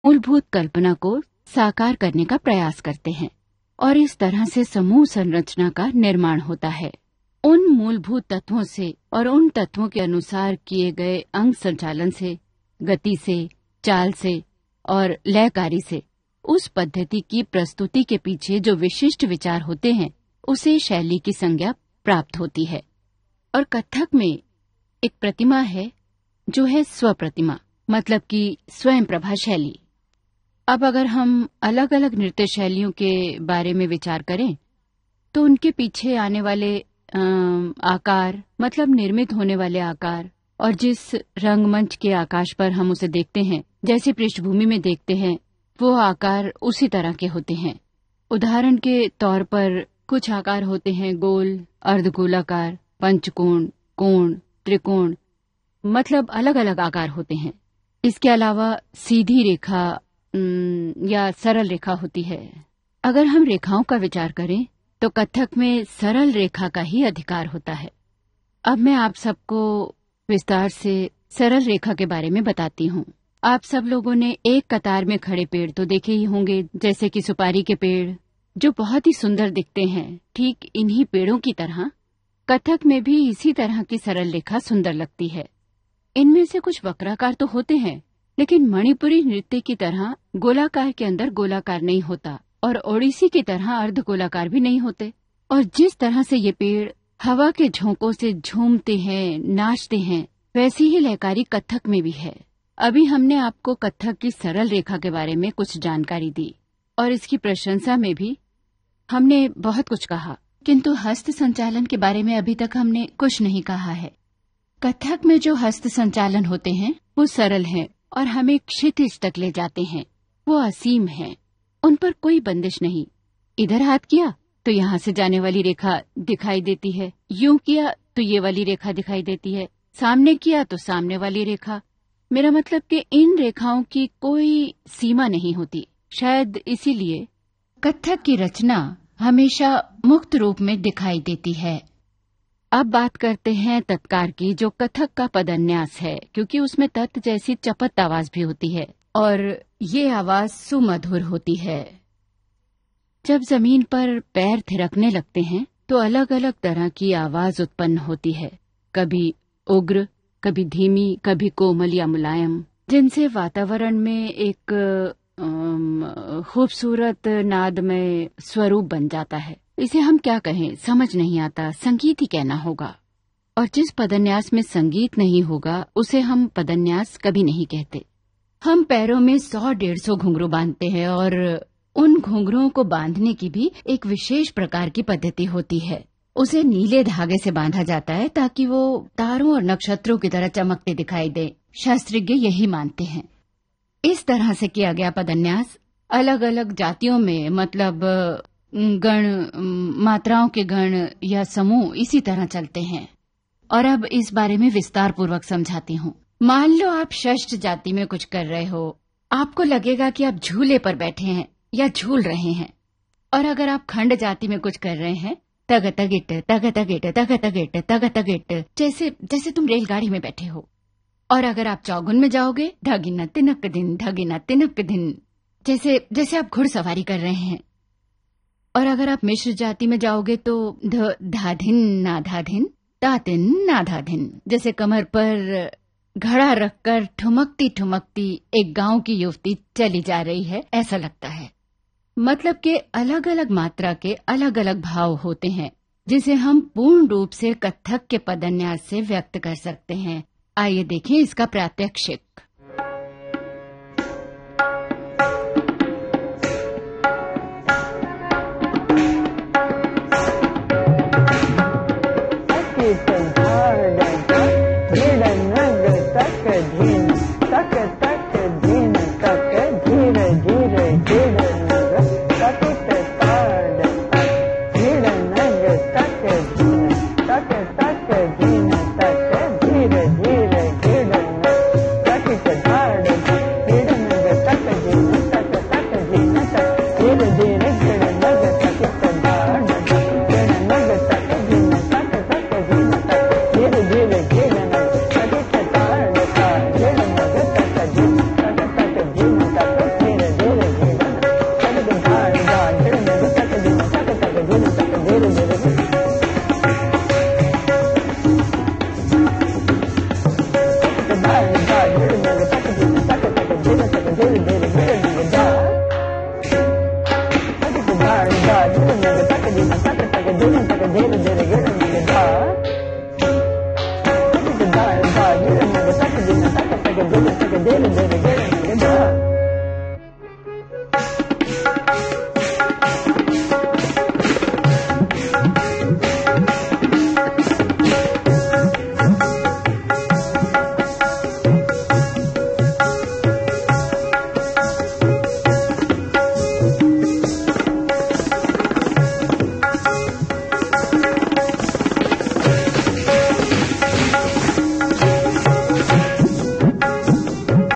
मूलभूत कल्पना को साकार करने का प्रयास करते हैं और इस तरह से समूह संरचना का निर्माण होता है। उन मूलभूत तत्वों से और उन तत्वों के अनुसार किए गए अंग संचालन से, गति से, चाल से और लयकारी से उस पद्धति की प्रस्तुति के पीछे जो विशिष्ट विचार होते हैं उसे शैली की संज्ञा प्राप्त होती है। और कथक में एक प्रतिमा है जो है स्व प्रतिमा, मतलब कि स्वयं प्रभा शैली। अब अगर हम अलग अलग नृत्य शैलियों के बारे में विचार करें तो उनके पीछे आने वाले आकार, मतलब निर्मित होने वाले आकार, और जिस रंगमंच के आकाश पर हम उसे देखते हैं, जैसे पृष्ठभूमि में देखते हैं, वो आकार उसी तरह के होते हैं। उदाहरण के तौर पर कुछ आकार होते हैं गोल, अर्धगोलाकार, पंचकोण, कोण, त्रिकोण, मतलब अलग अलग आकार होते हैं। इसके अलावा सीधी रेखा या सरल रेखा होती है। अगर हम रेखाओं का विचार करें तो कथक में सरल रेखा का ही अधिकार होता है। अब मैं आप सबको विस्तार से सरल रेखा के बारे में बताती हूँ। आप सब लोगों ने एक कतार में खड़े पेड़ तो देखे ही होंगे, जैसे कि सुपारी के पेड़ जो बहुत ही सुंदर दिखते हैं। ठीक इन्हीं पेड़ों की तरह कथक में भी इसी तरह की सरल रेखा सुंदर लगती है। इनमें से कुछ वक्राकार तो होते हैं, लेकिन मणिपुरी नृत्य की तरह गोलाकार के अंदर गोलाकार नहीं होता और ओडिसी की तरह अर्धगोलाकार भी नहीं होते। और जिस तरह से ये पेड़ हवा के झोंकों से झूमते हैं, नाचते हैं, वैसी ही लयकारी कथक में भी है। अभी हमने आपको कथक की सरल रेखा के बारे में कुछ जानकारी दी और इसकी प्रशंसा में भी हमने बहुत कुछ कहा, किंतु हस्त संचालन के बारे में अभी तक हमने कुछ नहीं कहा है। कथक में जो हस्त संचालन होते हैं वो सरल हैं और हमें क्षितिज तक ले जाते हैं। वो असीम हैं, उन पर कोई बंदिश नहीं। इधर हाथ किया तो यहाँ से जाने वाली रेखा दिखाई देती है, यूं किया तो ये वाली रेखा दिखाई देती है, सामने किया तो सामने वाली रेखा। मेरा मतलब कि इन रेखाओं की कोई सीमा नहीं होती। शायद इसीलिए कथक की रचना हमेशा मुक्त रूप में दिखाई देती है। अब बात करते हैं तत्कार की, जो कथक का पदन्यास है, क्योंकि उसमें तत् जैसी चपत आवाज भी होती है और ये आवाज सुमधुर होती है। जब जमीन पर पैर थिरकने लगते हैं तो अलग अलग तरह की आवाज उत्पन्न होती है, कभी उग्र, कभी धीमी, कभी कोमल या मुलायम, जिनसे वातावरण में एक खूबसूरत नादमय स्वरूप बन जाता है। इसे हम क्या कहें समझ नहीं आता, संगीत ही कहना होगा। और जिस पदन्यास में संगीत नहीं होगा उसे हम पदन्यास कभी नहीं कहते। हम पैरों में 100-150 घुंघरू बांधते हैं और उन घुंघरुओं को बांधने की भी एक विशेष प्रकार की पद्धति होती है। उसे नीले धागे से बांधा जाता है ताकि वो तारों और नक्षत्रों की तरह चमकते दिखाई दे। शास्त्रज्ञ यही मानते हैं। इस तरह से किया गया पदन्यास अलग अलग जातियों में, मतलब गण, मात्राओं के गण या समूह इसी तरह चलते हैं। और अब इस बारे में विस्तार पूर्वक समझाती हूँ। मान लो आप षष्ठ जाति में कुछ कर रहे हो, आपको लगेगा कि आप झूले पर बैठे हैं या झूल रहे हैं। और अगर आप खंड जाति में कुछ कर रहे हैं, तग तगिट तग तगिट तग तगिट तग तगिट, जैसे तुम रेलगाड़ी में बैठे हो। और अगर आप चौगुन में जाओगे, ढगिन तिनक दिन ढगिन तिनक दिन, जैसे आप घुड़सवारी कर रहे हैं। और अगर आप मिश्र जाति में जाओगे तो धाधिन नाधाधिन तातिन नाधाधिन, जैसे कमर पर घड़ा रखकर ठुमकती ठुमकती एक गांव की युवती चली जा रही है, ऐसा लगता है। मतलब के अलग अलग मात्रा के अलग अलग भाव होते हैं, जिसे हम पूर्ण रूप से कथक के पदन्यास से व्यक्त कर सकते हैं। आइए देखें इसका प्रात्यक्षिक।